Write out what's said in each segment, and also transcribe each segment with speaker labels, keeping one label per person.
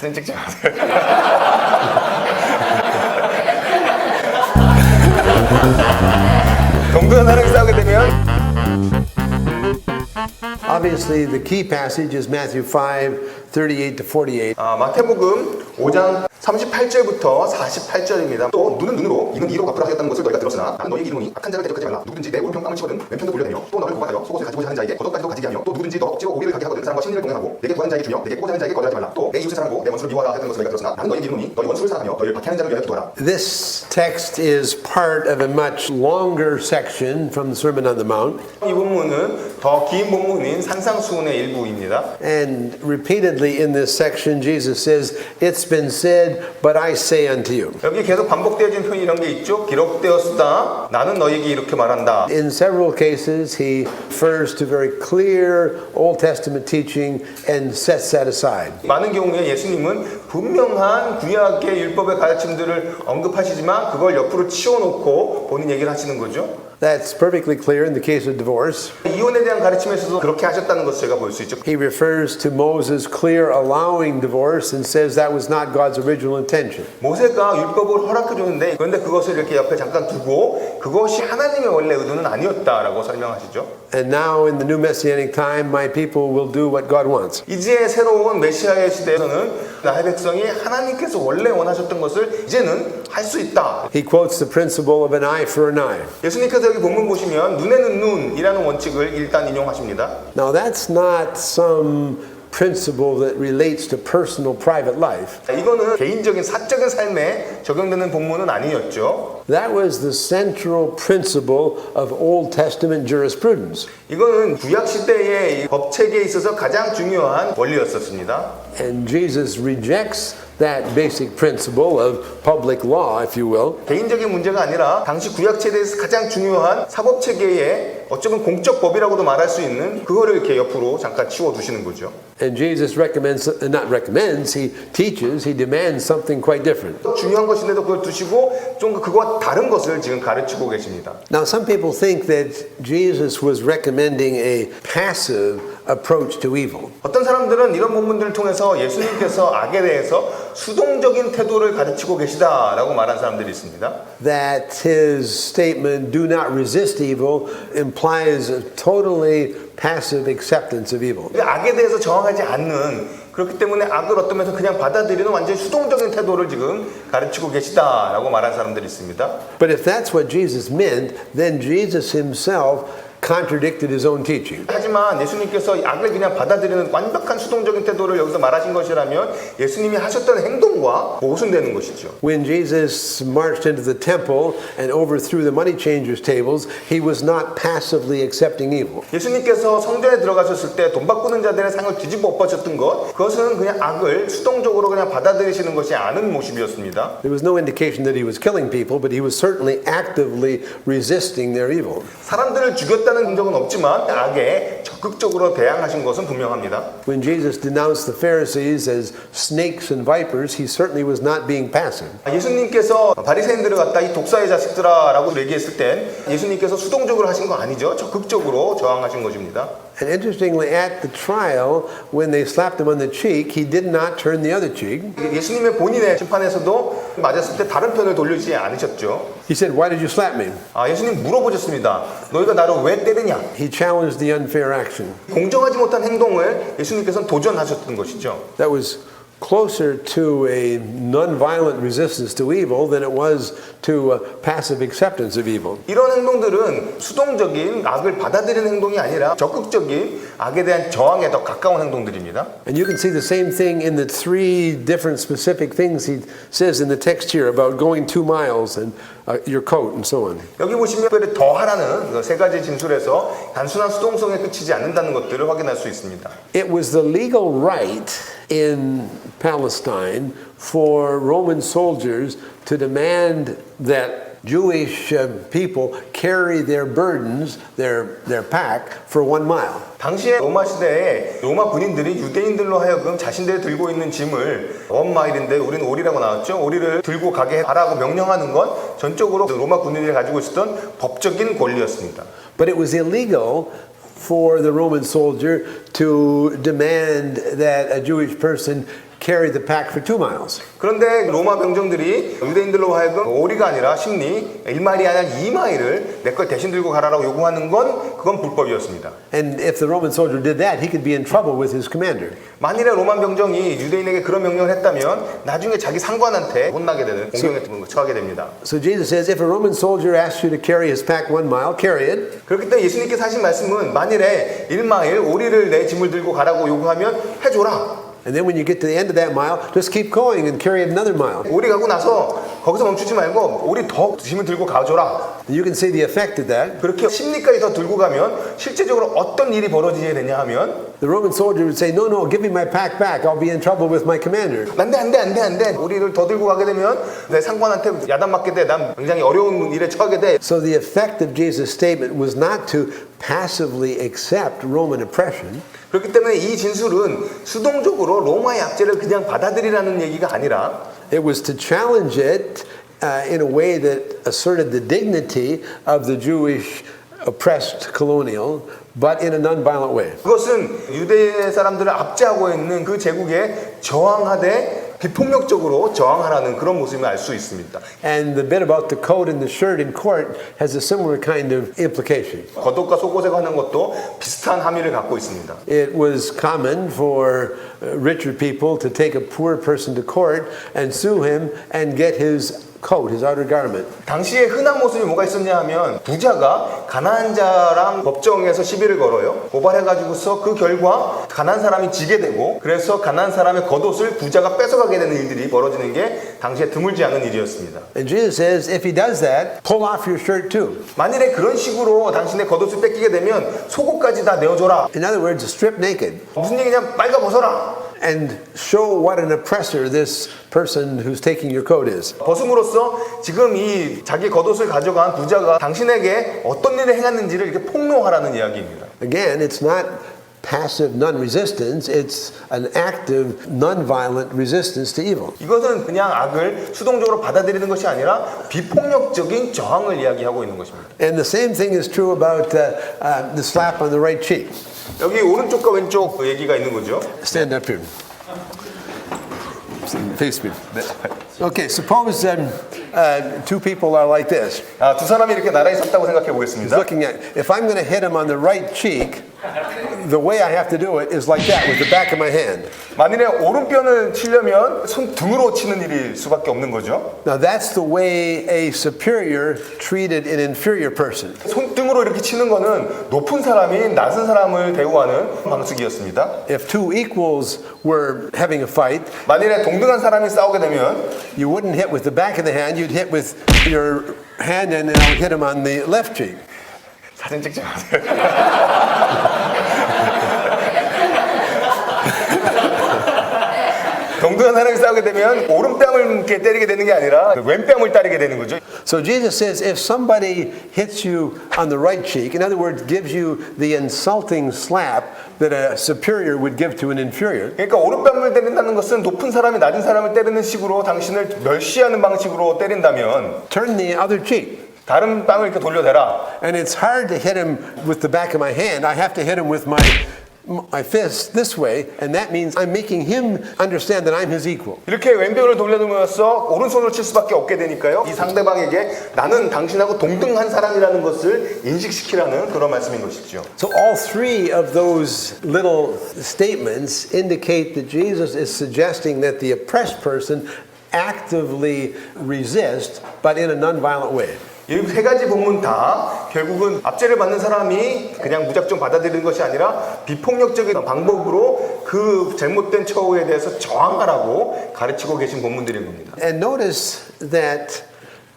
Speaker 1: 사진 찍지 마세요. 동등하게 싸우게 되면
Speaker 2: Obviously, the key passage is Matthew 5:38 to 48.
Speaker 1: 마태복음 5장 38절부터 48절입니다. 또 눈은 눈으로 이는 이로 갚으라 하였다는 것을 너희가 들었으나 나는 너희에게 이르노니 악한 자를 대적하지 말라. 누구든지 내 오른편 뺨을 치거든 왼편도 돌려내며 또 너를 고발하여 속옷을 가지고자 하는 자에게 겉옷까지도 가지게 하며 또 누구든지 너 억지로 오해를 가게 하거든 사람과 심리를 동행하고 내게 구하는 자에게 주며 내게 꼬자는 자에게 거절하지 말라. 또 내 이웃을 사랑하고 내 원수를 미워하라 하였다는 것을 너희가 들었으나 나는 너희에게 이르노니 너희 원수를 사랑하며 너희를 박해하는 자를 위하여 기도하라.
Speaker 2: This text is part of a much longer section from the Sermon on the Mount.
Speaker 1: 이 본문은 더 긴 본문인 산상수훈의 일부입니다.
Speaker 2: And repeatedly in this section, Jesus says, "It's been said, but I say unto you."
Speaker 1: 여기 계속 반복되어진 표현 이런 게 있죠. 기록되었으다. 나는 너희에게 이렇게 말한다.
Speaker 2: In several cases, he refers to very clear Old Testament teaching and sets that aside.
Speaker 1: 많은 경우에 예수님은 분명한 구약의 율법의 가르침들을 언급하시지만 그걸 옆으로 치워놓고 본인 얘기를 하시는 거죠.
Speaker 2: That's perfectly clear in the case of divorce.
Speaker 1: 이혼에 대한 가르침에서도 그렇게 하셨다는 것을 제가 볼 수 있죠.
Speaker 2: He refers to Moses clear allowing divorce and says that was not God's original intention.
Speaker 1: 모세가 율법을 허락해 줬는데 그런데 그것을 이렇게 옆에 잠깐 두고 그것이 하나님의 원래 의도는 아니었다라고 설명하시죠.
Speaker 2: And now in the new messianic time, my people will do what God wants.
Speaker 1: 이제 새로운 메시아의 시대에서는 나의 백성이 하나님께서 원래 원하셨던 것을 이제는 할 수 있다.
Speaker 2: He quotes the principle of an eye for an eye.
Speaker 1: 예수님께서 여기 본문 보시면 눈에는 눈이라는 원칙을 일단 인용하십니다.
Speaker 2: Now that's not some principle that relates to personal private life.
Speaker 1: 이거는 개인적인 사적인 삶에 적용되는 본문은 아니었죠.
Speaker 2: That was the central principle of Old Testament jurisprudence.
Speaker 1: 이거는 구약 시대의 법 체계에 있어서 가장 중요한 원리였었습니다.
Speaker 2: And Jesus rejects that basic principle of public law, if you will.
Speaker 1: 개인적인 문제가 아니라 당시 구약 체계에서 가장 중요한 사법 체계의 어쩌면 공적 법이라고도 말할 수 있는 그거를 이렇게 옆으로 잠깐 치워 두시는 거죠.
Speaker 2: And Jesus not recommends, he teaches, he demands something quite different.
Speaker 1: 중요한 것인데도 그걸 두시고 좀 그거와 다른 것을 지금 가르치고 계십니다.
Speaker 2: Now some people think that Jesus was recommending a passive approach to evil.
Speaker 1: 어떤 사람들은 이런 본문들을 통해서 예수님께서 악에 대해서 수동적인 태도를 가르치고 계시다라고 말한 사람들이 있습니다.
Speaker 2: That his statement, "Do not resist evil," implies a totally passive acceptance of evil.
Speaker 1: 악에 대해서 저항하지 않는 그렇기 때문에 악을 어떤 면에서 그냥 받아들이는 완전히 수동적인 태도를 지금 가르치고 계시다라고 말한 사람들이 있습니다.
Speaker 2: But if that's what Jesus meant, then Jesus himself contradicted his own teaching.
Speaker 1: 하지만 예수님께서 악을 그냥 받아들이는 완벽한 수동적인 태도를 여기서 말하신 것이라면 예수님이 하셨던 행동과 모순되는 것이죠.
Speaker 2: When Jesus marched into the temple and overthrew the money changers' tables, he was not passively accepting evil.
Speaker 1: 예수님께서 성전에 들어가셨을 때 돈 바꾸는 자들의 상을 뒤집어 엎으셨던 것, 그것은 그냥 악을 수동적으로 그냥 받아들이시는 것이 아닌 모습이었습니다.
Speaker 2: There was no indication that he was killing people, but he was certainly actively resisting their evil.
Speaker 1: 사람들을 죽였다는 흔적은 없지만 악에 적극적으로 대항하신 것은 분명합니다.
Speaker 2: When Jesus denounced the Pharisees as snakes and vipers, he certainly was not being passive.
Speaker 1: 예수님께서 바리새인들을 갖다 이 독사의 자식들아라고 얘기했을 땐 예수님께서 수동적으로 하신 거 아니죠. 적극적으로 저항하신 것입니다.
Speaker 2: And interestingly, at the trial, when they slapped him on the cheek, he did not turn the other cheek.
Speaker 1: 예수님의 본인의 심판에서도 맞았을 때 다른 편을 돌리지 않으셨죠.
Speaker 2: He said, "Why did you slap me?"
Speaker 1: 예수님 물어보셨습니다. 너희가 나를 왜 때리냐?
Speaker 2: He challenged the unfair action.
Speaker 1: 공정하지 못한 행동을 예수님께서는 도전하셨던 것이죠.
Speaker 2: That was closer to a non-violent resistance to evil than it was to a passive acceptance of evil.
Speaker 1: 이런 행동들은 수동적인 악을 받아들이는 행동이 아니라 적극적인 악에 대한 저항에 더 가까운 행동들입니다.
Speaker 2: And you can see the same thing in the three different specific things he says in the text here about going 2 miles and your coat and so on.
Speaker 1: 여기 보시면 특별히 더 하라는 세 가지 진술에서 단순한 수동성에 그치지 않는다는 것들을 확인할 수 있습니다.
Speaker 2: It was the legal right in Palestine for Roman soldiers to demand that Jewish people carry their burdens, their pack, for 1 mile.
Speaker 1: 당시에 로마 시대에 로마 군인들이 유대인들로 하여금 자신들이 들고 있는 짐을 1마일인데 우리는 오리라고 나왔죠. 오리를 들고 가게 하라고 명령하는 건 전적으로 로마 군인들이 가지고 있었던 법적인 권리였습니다.
Speaker 2: But it was illegal for the Roman soldier to demand that a Jewish person carry the pack for 2 miles.
Speaker 1: 그런데 로마 병정들이 유대인들로 하여금 5리가 아니라 1마일이 아니라 2마일을 내 걸 대신 들고 가라라고 요구하는 건 그건 불법이었습니다.
Speaker 2: And if the Roman soldier did that, he could be in trouble with his commander.
Speaker 1: 만일에 로마 병정이 유대인에게 그런 명령을 했다면 나중에 자기 상관한테 혼나게 되는 공경에 처하게 됩니다.
Speaker 2: So Jesus says, if a Roman soldier asks you to carry his pack 1 mile, carry it.
Speaker 1: 그렇기 때문에 예수님께서 하신 말씀은 만일에 1마일 5리를 내 짐을 들고 가라고 요구하면 해줘라.
Speaker 2: And then when you get to the end of that mile, just keep going and carry it another mile.
Speaker 1: 5리 가고 나서 거기서 멈추지 말고 5리 더 짐을 들고 가줘라.
Speaker 2: You can see the effect of that.
Speaker 1: 그렇게 10리까지 더 들고 가면 실제적으로 어떤 일이 벌어지게 되냐 하면
Speaker 2: The Roman soldier would say, no, no, give me my pack back. I'll be in trouble with my commander.
Speaker 1: 안돼 5리를 더 들고 가게 되면 내 상관한테 야단맞게 돼. 난 굉장히 어려운 일에 처하게 돼.
Speaker 2: So the effect of Jesus' statement was not to passively accept Roman oppression.
Speaker 1: 그렇기 때문에 이 진술은 수동적으로 로마의 압제를 그냥 받아들이라는 얘기가 아니라
Speaker 2: It was to challenge it in a way that asserted the dignity of the Jewish oppressed colonial, but in a non-violent way.
Speaker 1: 그것은 유대 사람들을 압제하고 있는 그 제국에 저항하되 비폭력적으로 저항하라는 그런 모습을 알 수 있습니다.
Speaker 2: And the bit about the coat and the shirt in court has a similar kind of implication.
Speaker 1: 겉옷과 속옷에 관한 것도 비슷한 함의를 갖고 있습니다.
Speaker 2: It was common for richer people to take a poor person to court and sue him and get his coat, his outer garment.
Speaker 1: 당시에 흔한 모습이 뭐가 있었냐 하면 부자가 가난한 자랑 법정에서 시비를 걸어요. 고발해가지고서 그 결과 가난한 사람이 지게 되고 그래서 가난한 사람의 겉옷을 부자가 뺏어가게 되는 일들이 벌어지는 게 당시에 드물지 않은 일이었습니다.
Speaker 2: And Jesus says, if he does that, pull off your shirt too.
Speaker 1: 만일에 그런 식으로 당신의 겉옷을 뺏기게 되면 속옷까지 다 내어줘라.
Speaker 2: In other words, strip naked.
Speaker 1: 무슨 얘기냐? 빨가 벗어라.
Speaker 2: And show what an oppressor this person who's taking your coat is.
Speaker 1: 벗음으로써 지금 이 자기 겉옷을 가져간 부자가 당신에게 어떤 일을 행했는지를 이렇게 폭로하라는 이야기입니다.
Speaker 2: Again, it's not passive non-resistance, it's an active non-violent resistance to evil.
Speaker 1: 이것은 그냥 악을 수동적으로 받아들이는 것이 아니라 비폭력적인 저항을 이야기하고 있는 것입니다.
Speaker 2: And the same thing is true about the slap on the right cheek.
Speaker 1: 여기 오른쪽과 왼쪽 얘기가 있는 거죠.
Speaker 2: Stand up here. Face me. Okay, suppose two people are like this.
Speaker 1: 두 사람이 이렇게 나란히 섰다고 생각해 보겠습니다.
Speaker 2: Looking at, if I'm going to hit him on the right cheek, the way I have to do it is like that with the back of my hand.
Speaker 1: 만일에 오른편을 치려면 손등으로 치는 일일 수밖에 없는 거죠.
Speaker 2: Now that's the way a superior treated an inferior person.
Speaker 1: 손등으로 이렇게 치는 거는 높은 사람이 낮은 사람을 대우하는 방식이었습니다.
Speaker 2: If two equals were having a fight,
Speaker 1: 만일에 동등한 사람이 싸우게 되면
Speaker 2: you wouldn't hit with the back of the hand, you'd hit with your hand and then I would hit him on the left cheek.
Speaker 1: 사진 찍지 마세요. 동등한 사람이 싸우게 되면 오른뺨을 이렇게 때리게 되는 게 아니라 왼뺨을 따르게 되는 거죠.
Speaker 2: So Jesus says if somebody hits you on the right cheek, in other words, gives you the insulting slap that a superior would give to an inferior.
Speaker 1: 그러니까 오른뺨을 때린다는 것은 높은 사람이 낮은 사람을 때리는 식으로 당신을 멸시하는 방식으로 때린다면
Speaker 2: Turn the other cheek.
Speaker 1: 다른 뺨을 이렇게 돌려대라.
Speaker 2: And it's hard to hit him with the back of my hand. I have to hit him with my fist this way, and that means I'm making him understand that I'm his equal.
Speaker 1: 이렇게 왼편을 돌려두면서 오른손으로 칠 수밖에 없게 되니까요. 이 상대방에게 나는 당신하고 동등한 사람이라는 것을 인식시키라는 그런 말씀인 것이죠.
Speaker 2: So all three of those little statements indicate that Jesus is suggesting that the oppressed person actively resist, but in a non-violent way.
Speaker 1: 이 세 가지 본문 다 결국은 압제를 받는 사람이 그냥 무작정 받아들이는 것이 아니라 비폭력적인 방법으로 그 잘못된 처우에 대해서 저항하라고 가르치고 계신 본문들인 겁니다.
Speaker 2: And notice that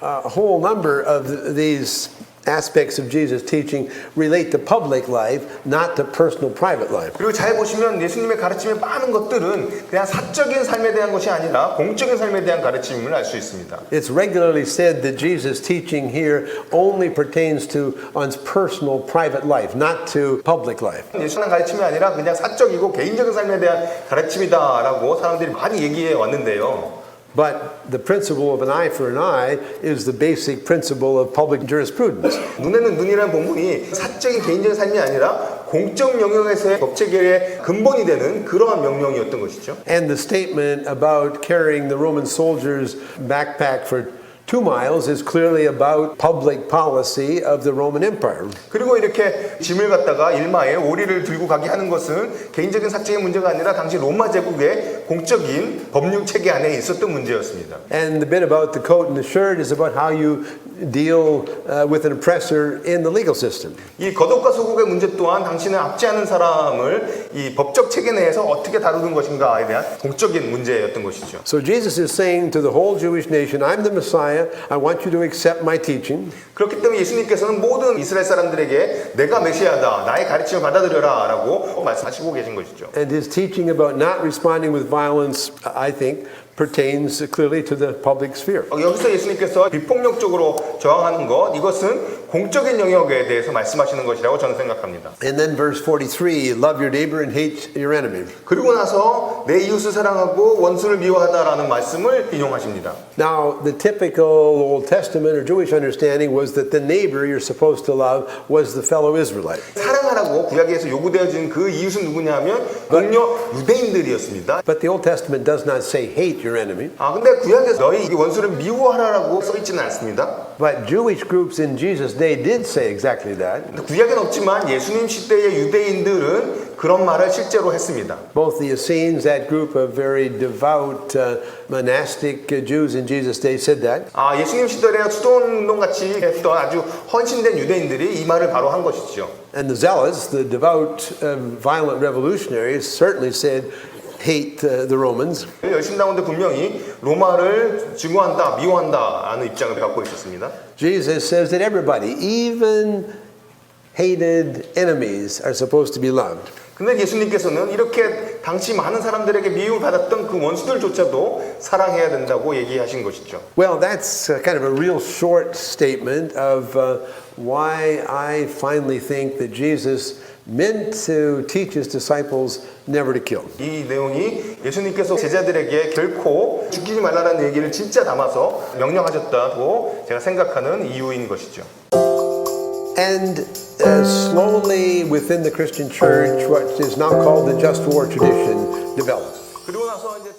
Speaker 2: a whole number of these aspects of Jesus' teaching relate to public life, not to personal private life.
Speaker 1: 그리고 잘 보시면 예수님의 가르침의 많은 것들은 그냥 사적인 삶에 대한 것이 아니라 공적인 삶에 대한 가르침을 알 수 있습니다.
Speaker 2: It's regularly said that Jesus' teaching here only pertains to one's personal private life, not to public life.
Speaker 1: 예수님의 가르침이 아니라 그냥 사적이고 개인적인 삶에 대한 가르침이다라고 사람들이 많이 얘기해 왔는데요.
Speaker 2: But the principle of an eye for an eye is the basic principle of public jurisprudence.
Speaker 1: 눈에는 눈이라는 본문이 사적인 개인적인 삶이 아니라 공적 영역에서의 법체계의 근본이 되는 그러한 명령이었던 것이죠.
Speaker 2: And the statement about carrying the Roman soldiers' backpack for 2 miles is clearly about public policy of the Roman Empire.
Speaker 1: 그리고 이렇게 짐을 갖다가 1마일 오리를 들고 가게 하는 것은 개인적인 사적인 문제가 아니라 당시 로마 제국의 공적인 법률 체계 안에 있었던 문제였습니다.
Speaker 2: And the bit about the coat and the shirt is about how you deal with an oppressor in the legal system.
Speaker 1: 이 겉옷과 속옷의 문제 또한 당신을 압제하는 사람을 이 법적 체계 내에서 어떻게 다루는 것인가에 대한 공적인 문제였던 것이죠.
Speaker 2: So Jesus is saying to the whole Jewish nation, I'm the Messiah. I want you to accept my teaching.
Speaker 1: 그렇기 때문에 예수님께서는 모든 이스라엘 사람들에게 내가 메시아다, 나의 가르침을 받아들여라 라고 말씀하시고 계신 것이죠.
Speaker 2: And his teaching about not responding with violence, I think, pertains clearly to the public sphere.
Speaker 1: 여기서 예수님께서 비폭력적으로 저항하는 것, 이것은 공적인 영역에 대해서 말씀하시는 것이라고 저는 생각합니다.
Speaker 2: And then verse 43, love your neighbor and hate your enemy.
Speaker 1: 그리고 나서 내 이웃을 사랑하고 원수를 미워하다라는 말씀을 인용하십니다.
Speaker 2: Now, the typical Old Testament or Jewish understanding was that the neighbor you're supposed to love was the fellow Israelite.
Speaker 1: 사랑하라고 구약에서 요구되어진 그 이웃은 누구냐면 동료 유대인들이었습니다.
Speaker 2: But the Old Testament does not say hate your enemy.
Speaker 1: 근데 구약에서 너희 이 원수를 미워하라라고 써 있지는 않습니다.
Speaker 2: But Jewish groups in Jesus' day did say exactly that.
Speaker 1: 구약엔 없지만 예수님 시대의 유대인들은 그런 말을 실제로 했습니다.
Speaker 2: Both the Essenes, that group of very devout monastic Jews in Jesus' day, said that.
Speaker 1: 예수님 시대에 수도운동 같이 했던 아주 헌신된 유대인들이 이 말을 바로 한 것이죠.
Speaker 2: And the zealots, the devout, violent revolutionaries, certainly said, hate the Romans.
Speaker 1: 열심당원들 분명히 로마를 증오한다, 미워한다 하는 입장을 갖고 있었습니다.
Speaker 2: Jesus says that everybody, even hated enemies, are supposed to be loved.
Speaker 1: 근데 예수님께서는 이렇게 당시 많은 사람들에게 미움을 받았던 그 원수들조차도 사랑해야 된다고 얘기하신 것이죠.
Speaker 2: Well, that's kind of a real short statement of why I finally think that Jesus meant to teach his disciples never to kill.
Speaker 1: 이 내용이 예수님께서 제자들에게 결코 죽이지 말라는 얘기를 진짜 담아서 명령하셨다고 제가 생각하는 이유인 것이죠.
Speaker 2: And slowly within the Christian church, what is now called the just war tradition developed.
Speaker 1: 그리고 나서 이제